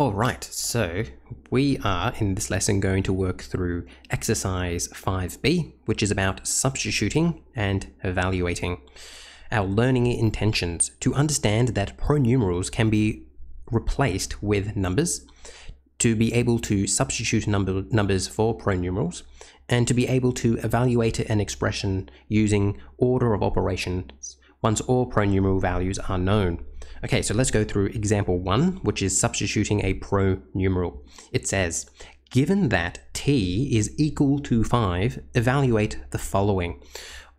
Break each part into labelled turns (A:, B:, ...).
A: All right, so we are in this lesson going to work through exercise 5b, which is about substituting and evaluating. Our learning intentions to understand that pronumerals can be replaced with numbers, to be able to substitute numbers for pronumerals, and to be able to evaluate an expression using order of operations once all pronumeral values are known. Okay, so let's go through example 1, which is substituting a pronumeral. It says, given that t is equal to 5, evaluate the following.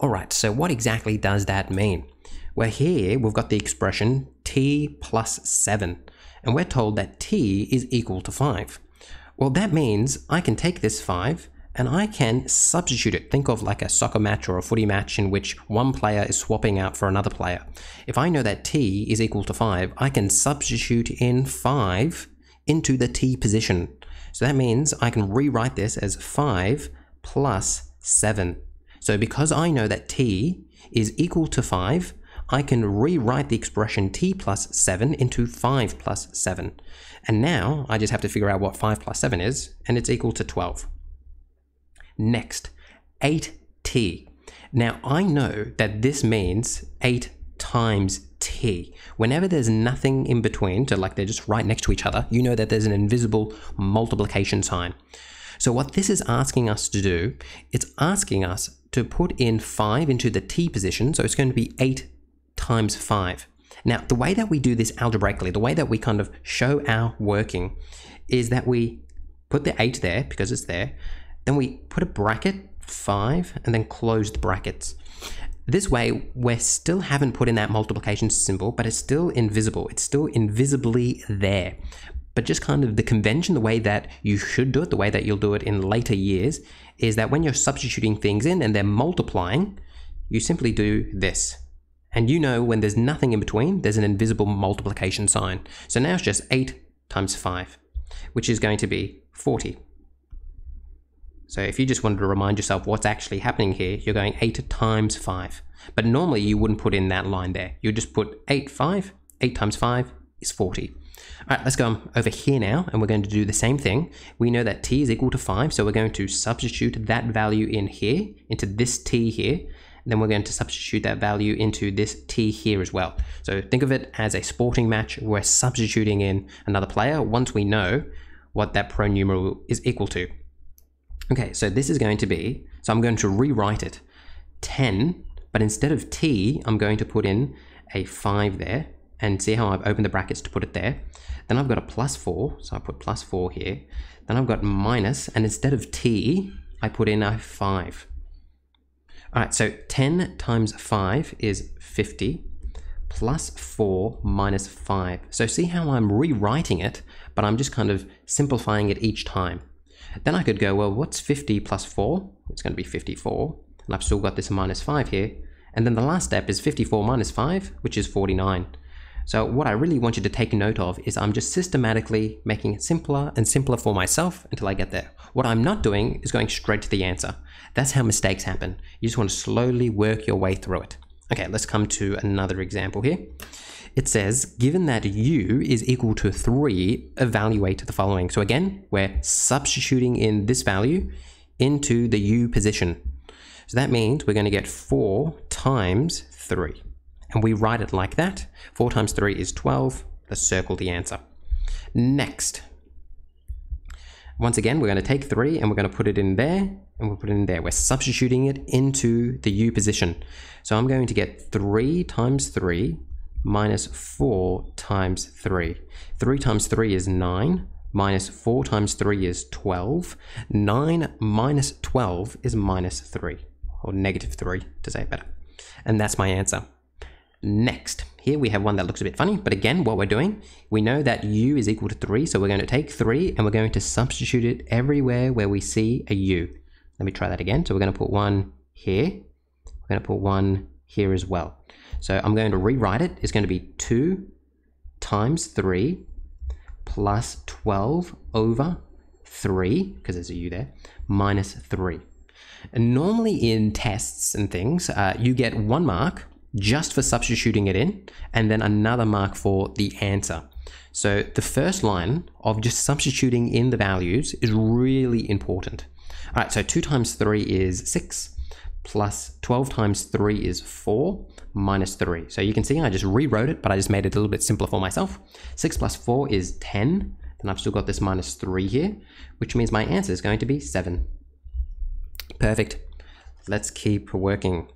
A: All right, so what exactly does that mean? Well, here we've got the expression t plus 7, and we're told that t is equal to 5. Well, that means I can take this 5 and I can substitute it. Think of like a soccer match or a footy match in which one player is swapping out for another player. If I know that t is equal to 5, I can substitute in 5 into the t position. So that means I can rewrite this as 5 plus 7. So because I know that t is equal to 5, I can rewrite the expression t plus 7 into 5 plus 7. And now I just have to figure out what 5 plus 7 is, and it's equal to 12. Next, 8t. Now I know that this means 8 times t. Whenever there's nothing in between, so like they're just right next to each other, you know that there's an invisible multiplication sign. So what this is asking us to do, it's asking us to put in 5 into the t position, so it's going to be 8 times 5. Now the way that we do this algebraically, the way that we kind of show our working, is that we put the 8 there because it's there, then we put a bracket, 5, and then close the brackets. This way, we still haven't put in that multiplication symbol, but it's still invisible. It's still invisibly there. But just kind of the convention, the way that you should do it, the way that you'll do it in later years, is that when you're substituting things in and they're multiplying, you simply do this. And you know when there's nothing in between, there's an invisible multiplication sign. So now it's just 8 times 5, which is going to be 40. So if you just wanted to remind yourself what's actually happening here, you're going 8 times 5. But normally you wouldn't put in that line there. You just put 8 times 5 is 40. All right, let's go over here now, and we're going to do the same thing. We know that t is equal to 5, so we're going to substitute that value in here, into this t here. And then we're going to substitute that value into this t here as well. So think of it as a sporting match. We're substituting in another player once we know what that pronumeral is equal to. Okay, so this is going to be, so I'm going to rewrite it, 10, but instead of t, I'm going to put in a 5 there, and see how I've opened the brackets to put it there. Then I've got a plus 4, so I put plus 4 here. Then I've got minus, and instead of t, I put in a 5. All right, so 10 times 5 is 50, plus 4 minus 5. So see how I'm rewriting it, but I'm just kind of simplifying it each time. Then I could go, well, what's 50 plus 4? It's going to be 54. And I've still got this minus 5 here. And then the last step is 54 minus 5, which is 49. So what I really want you to take note of is I'm just systematically making it simpler and simpler for myself until I get there. What I'm not doing is going straight to the answer. That's how mistakes happen. You just want to slowly work your way through it. Okay, let's come to another example here. It says, given that u is equal to 3, evaluate the following. So again, we're substituting in this value into the u position. So that means we're going to get 4 times 3. And we write it like that. 4 times 3 is 12. Let's circle the answer. Next. Once again, we're going to take 3 and we're going to put it in there, and we'll put it in there. We're substituting it into the u position. So I'm going to get 3 times 3 minus 4 times 3. 3 times 3 is 9, minus 4 times 3 is 12. 9 minus 12 is minus 3, or negative 3 to say it better. And that's my answer. Next, here we have one that looks a bit funny, but again, what we're doing, we know that u is equal to 3, so we're going to take 3 and we're going to substitute it everywhere where we see a u. Let me try that again. So we're going to put 1 here. We're going to put 1 here as well. So I'm going to rewrite it. It's going to be 2 times 3 plus 12 over 3, because there's a u there, minus 3. And normally in tests and things, you get 1 mark just for substituting it in, and then another mark for the answer. So the first line of just substituting in the values is really important. All right, so 2 times 3 is 6, plus 12 times 3 is 4, minus 3. So you can see I just rewrote it, but I just made it a little bit simpler for myself. 6 plus 4 is 10, then I've still got this minus 3 here, which means my answer is going to be 7. Perfect. Let's keep working.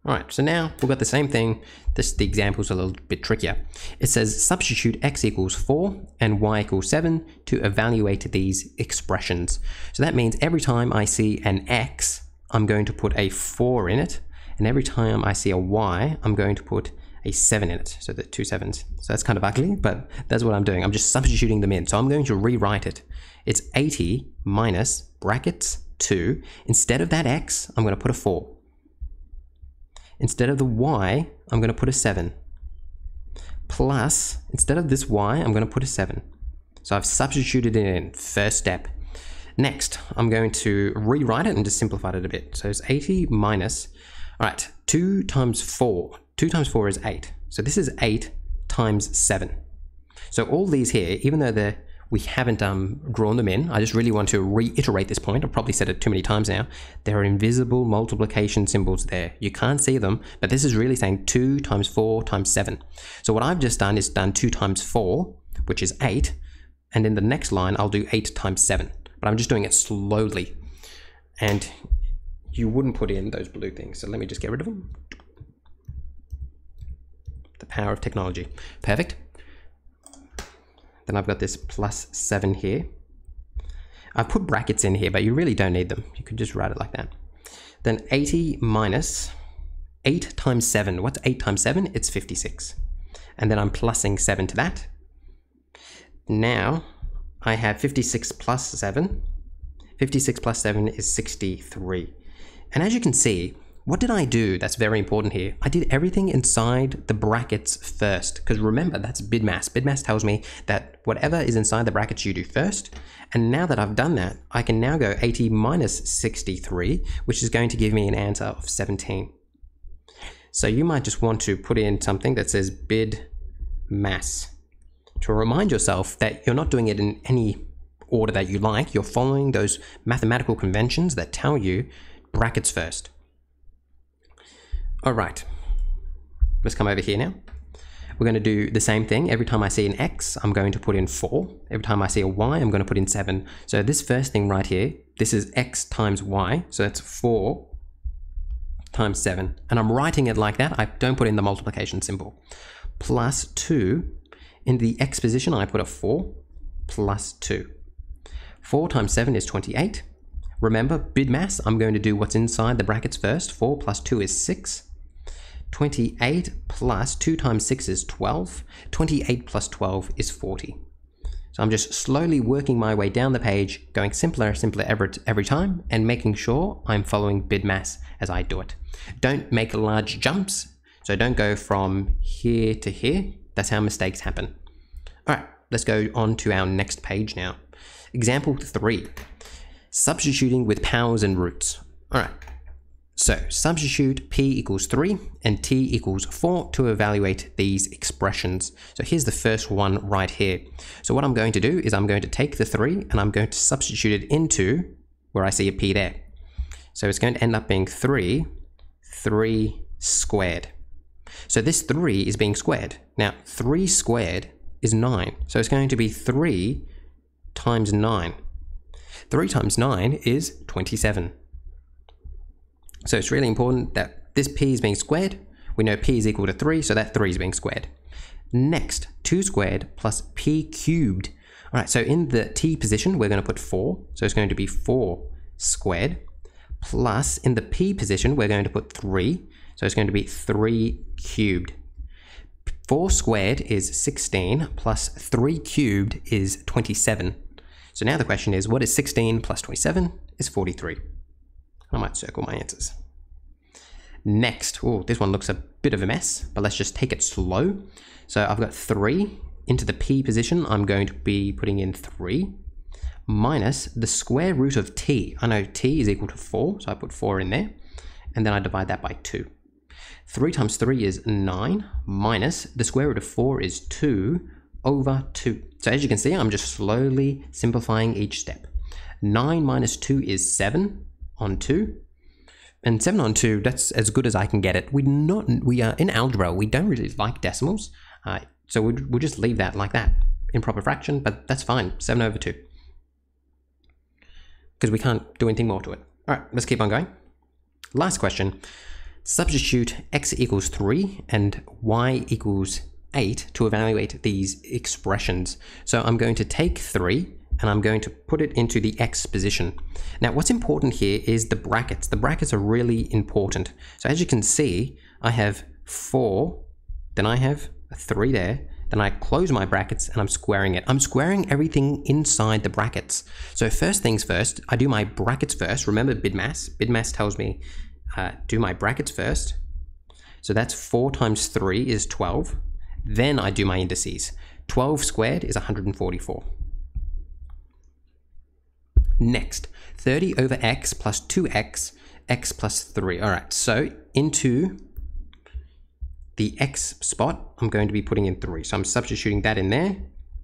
A: All right, so now we've got the same thing. The example's a little bit trickier. It says substitute x equals 4 and y equals 7 to evaluate these expressions. So that means every time I see an x, I'm going to put a 4 in it. And every time I see a y, I'm going to put a 7 in it. So the 2 7s. So that's kind of ugly, but that's what I'm doing. I'm just substituting them in. So I'm going to rewrite it. It's 80 minus brackets 2. Instead of that x, I'm going to put a 4. Instead of the y, I'm going to put a 7. Plus, instead of this y, I'm going to put a 7. So I've substituted it in, first step. Next, I'm going to rewrite it and just simplify it a bit. So it's 80 minus, all right, 2 times 4. 2 times 4 is 8. So this is 8 times 7. So all these here, even though we haven't drawn them in, I just really want to reiterate this point. I've probably said it too many times now. There are invisible multiplication symbols there. You can't see them, but this is really saying 2 times 4 times 7. So what I've just done is done 2 times 4, which is 8, and in the next line, I'll do 8 times 7. But I'm just doing it slowly. And you wouldn't put in those blue things, so let me just get rid of them. The power of technology. Perfect. Then I've got this plus 7 here. I've put brackets in here, but you really don't need them. You could just write it like that. Then 80 minus 8 times 7. What's 8 times 7? It's 56. And then I'm plussing 7 to that. Now I have 56 plus 7. 56 plus 7 is 63. And as you can see, what did I do that's very important here? I did everything inside the brackets first, because remember, that's BIDMAS. BIDMAS tells me that whatever is inside the brackets you do first. And now that I've done that, I can now go 80 minus 63, which is going to give me an answer of 17. So you might just want to put in something that says BIDMAS to remind yourself that you're not doing it in any order that you like. You're following those mathematical conventions that tell you brackets first. All right, let's come over here now. We're going to do the same thing. Every time I see an x, I'm going to put in 4. Every time I see a y, I'm going to put in 7. So this first thing right here, this is x times y. So that's 4 times 7. And I'm writing it like that. I don't put in the multiplication symbol. Plus 2. In the x position, I put a 4 plus 2. 4 times 7 is 28. Remember, BIDMAS, I'm going to do what's inside the brackets first. 4 plus 2 is 6. 28 plus 2 times 6 is 12. 28 plus 12 is 40. So I'm just slowly working my way down the page, going simpler and simpler every time, and making sure I'm following BIDMAS as I do it. Don't make large jumps, so don't go from here to here. That's how mistakes happen. All right, let's go on to our next page now. Example 3, substituting with powers and roots. All right. So substitute p equals 3 and t equals 4 to evaluate these expressions. So here's the first one right here. So what I'm going to do is I'm going to take the 3 and I'm going to substitute it into where I see a p there. So it's going to end up being 3 squared. So this 3 is being squared. Now 3 squared is 9. So it's going to be 3 times 9. 3 times 9 is 27. So it's really important that this p is being squared. We know p is equal to 3, so that 3 is being squared. Next, 2 squared plus p cubed. All right, so in the t position, we're going to put 4. So it's going to be 4 squared. Plus, in the p position, we're going to put 3. So it's going to be 3 cubed. 4 squared is 16 plus 3 cubed is 27. So now the question is, what is 16 plus 27? Is 43. I might circle my answers. Next, oh, this one looks a bit of a mess, but let's just take it slow. So I've got 3 into the p position. I'm going to be putting in 3 minus the square root of t. I know t is equal to 4, so I put 4 in there, and then I divide that by 2. 3 times 3 is 9 minus the square root of 4 is 2 over 2. So as you can see, I'm just slowly simplifying each step. 9 minus 2 is 7 on 2. And 7 on 2, that's as good as I can get it. We are in algebra, we don't really like decimals. So we'll just leave that like that. Improper fraction, but that's fine. 7 over 2. Because we can't do anything more to it. All right, let's keep on going. Last question. Substitute x equals 3 and y equals 8 to evaluate these expressions. So I'm going to take 3 and I'm going to put it into the x position. Now what's important here is the brackets. The brackets are really important. So as you can see, I have 4, then I have a 3 there, then I close my brackets and I'm squaring it. I'm squaring everything inside the brackets. So first things first, I do my brackets first. Remember BIDMAS. BIDMAS tells me do my brackets first. So that's 4 times 3 is 12. Then I do my indices. 12 squared is 144. Next, 30 over x plus 2x, x plus 3. All right, so into the x spot, I'm going to be putting in 3. So I'm substituting that in there.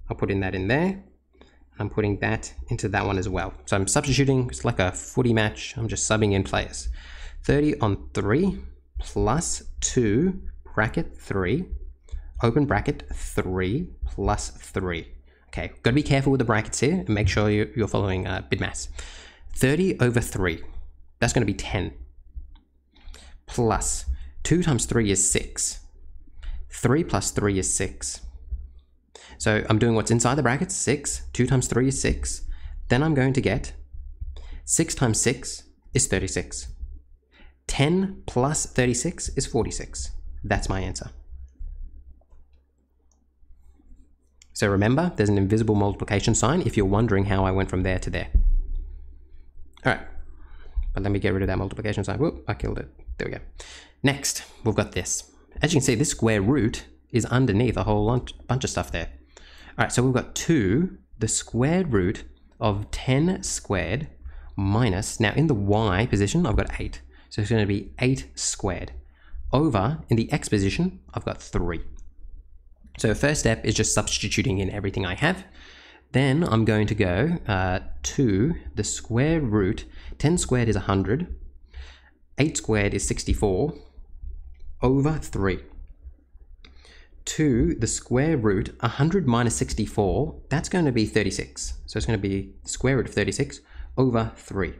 A: I'll put in that in there. I'm putting that into that one as well. So I'm substituting, it's like a footy match. I'm just subbing in players. 30 on 3 plus 2 bracket 3, open bracket 3 plus 3. Okay, got to be careful with the brackets here and make sure you're following BIDMAS. 30 over 3, that's going to be 10. Plus 2 times 3 is 6. 3 plus 3 is 6. So I'm doing what's inside the brackets, 6. 2 times 3 is 6. Then I'm going to get 6 times 6 is 36. 10 plus 36 is 46. That's my answer. So remember, there's an invisible multiplication sign if you're wondering how I went from there to there. All right, but let me get rid of that multiplication sign. Whoop, I killed it. There we go. Next, we've got this. As you can see, this square root is underneath a whole bunch of stuff there. All right, so we've got 2, the square root of 10 squared minus, now in the y position, I've got 8. So it's going to be 8 squared. Over, in the x position, I've got 3. So first step is just substituting in everything I have. Then I'm going to go to the square root. 10 squared is 100. 8 squared is 64 over 3. To the square root, 100 minus 64, that's going to be 36. So it's going to be the square root of 36 over 3.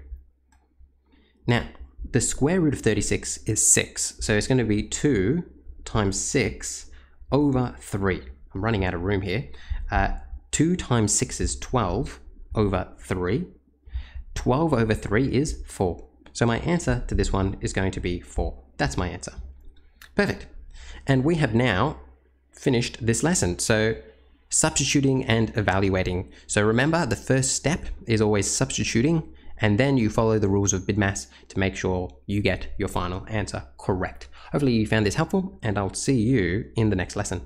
A: Now, the square root of 36 is 6. So it's going to be 2 times 6 over 3. I'm running out of room here. 2 times 6 is 12 over 3. 12 over 3 is 4. So my answer to this one is going to be 4. That's my answer. Perfect. And we have now finished this lesson. So substituting and evaluating. So remember, the first step is always substituting, and then you follow the rules of BIDMAS to make sure you get your final answer correct. Hopefully you found this helpful, and I'll see you in the next lesson.